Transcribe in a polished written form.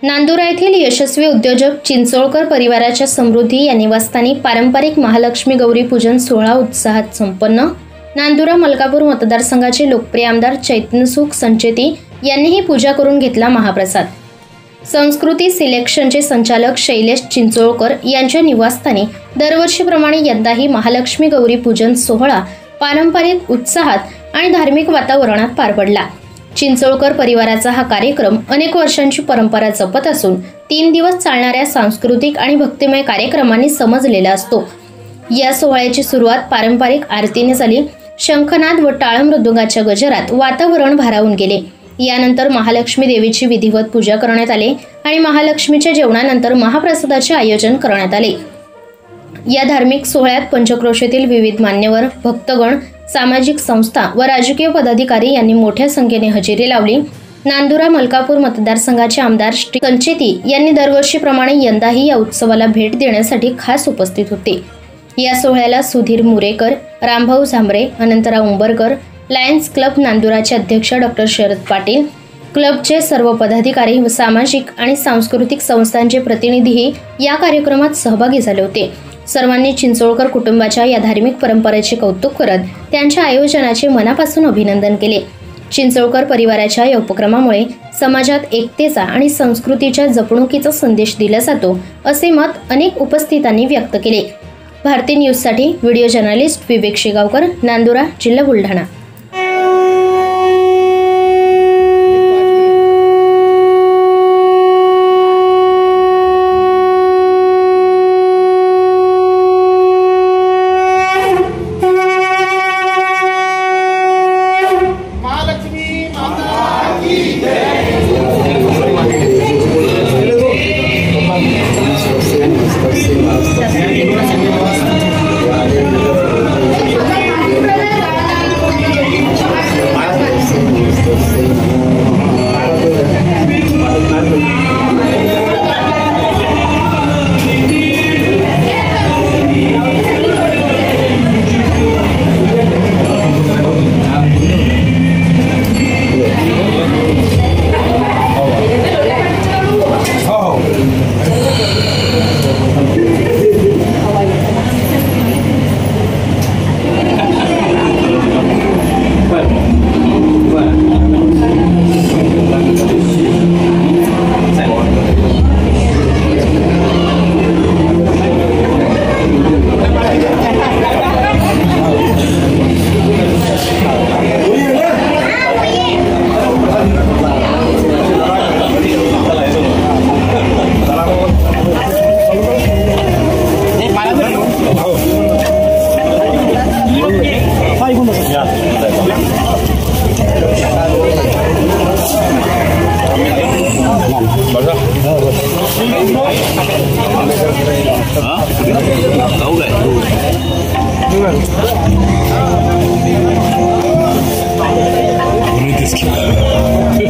नांदुरा येथील यशस्वी उद्योजक चिंचोळकर परिवाराच्या समृद्धी या निवासस्थानी पारंपरिक महालक्ष्मी गौरी पूजन सोहळा उत्साहात संपन्न। नांदुरा मलकापूर मतदारसंघाचे लोकप्रिय आमदार चैतन्यसुख संचेती यांनीही पूजा करून घेतला महाप्रसाद। संस्कृती सिलेक्शनचे संचालक शैलेश चिंचोळकर यांच्या निवासस्थानी दरवर्षीप्रमाणे यंदाही महालक्ष्मी गौरी पूजन सोहळा पारंपरिक उत्साहात आणि धार्मिक वातावरणात पार पडला। चिंचोळकर परिवाराचा हा कार्यक्रम अनेक वर्षांची परंपरा जपत असून 3 दिवस चालणाऱ्या सांस्कृतिक आणि भक्तिमय कार्यक्रमांनी समजलेला असतो। या सोहळ्याची सुरुवात पारंपरिक आरतीने झाली। शंखनाद व टाळ मृदुंगाच्या गजरात वातावरण भारावून गेले। यानंतर महालक्ष्मी देवीची विधिवत पूजा करण्यात आली आणि महालक्ष्मीच्या जेवणानंतर महाप्रसादाचे आयोजन करण्यात आले। या धार्मिक सोहळ्यात पंचक्रोशीतील विविध मान्यवर, भक्तगण, सामाजिक संस्था व राजकीय पदाधिकारी यांनी मोठ्या संख्येने हजेरी लावली। नांदुरा मलकापूर मतदारसंघाचे आमदार श्री संचेती यांनी दरवर्षीप्रमाणे यंदाही या उत्सवाला भेट देण्यासाठी खास उपस्थित होते। या सोहळ्याला सुधीर मुरेकर, रामभाऊ झांबरे, अनंतराव उंबरकर, लायन्स क्लब नांदुराचे अध्यक्ष डॉक्टर शरद पाटील, क्लबचे सर्व पदाधिकारी व सामाजिक आणि सांस्कृतिक संस्थांचे प्रतिनिधीही या कार्यक्रमात सहभागी झाले होते। सर्वांनी चिंचोळकर कुटुंबाच्या या धार्मिक परंपरेचे कौतुक करत त्यांच्या आयोजनाचे मनापासून अभिनंदन केले। चिंचोळकर परिवाराच्या या उपक्रमामुळे समाजात एकतेचा आणि संस्कृतीच्या जपणुकीचा संदेश दिला जातो, असे मत अनेक उपस्थितांनी व्यक्त केले। भारती न्यूजसाठी व्हिडिओ जर्नलिस्ट विवेक शेगावकर, नांदुरा, जिल्हा बुलढाणा। Bonito esquema.